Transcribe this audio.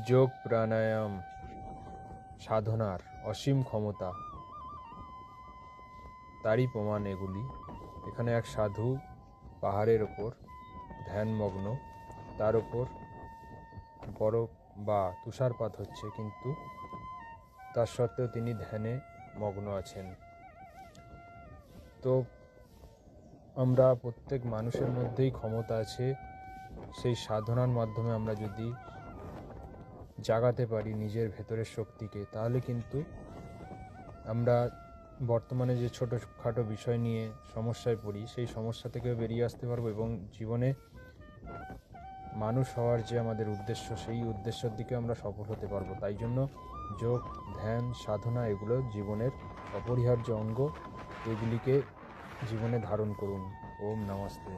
যোগ প্রাণায়াম সাধনার অসীম ক্ষমতা, তারই প্রমাণ এগুলি। এখানে এক সাধু পাহাড়ের ওপর ধ্যানমগ্ন, তার ওপর বরফ বা তুষারপাত হচ্ছে, কিন্তু তার সত্ত্বেও তিনি ধ্যানে মগ্ন আছেন। তো আমরা প্রত্যেক মানুষের মধ্যেই ক্ষমতা আছে, সেই সাধনার মাধ্যমে আমরা যদি জাগাতে পারি নিজের ভেতরের শক্তিকে, তাহলে কিন্তু আমরা বর্তমানে যে ছোটোখাটো বিষয় নিয়ে সমস্যায় পড়ি, সেই সমস্যা থেকে বেরিয়ে আসতে পারবো এবং জীবনে মানুষ হওয়ার যে আমাদের উদ্দেশ্য, সেই উদ্দেশ্যের দিকে আমরা সফল হতে পারবো। তাই জন্য যোগ, ধ্যান, সাধনা এগুলো জীবনের অপরিহার্য অঙ্গ। এগুলিকে জীবনে ধারণ করুন। ওম নমস্তে।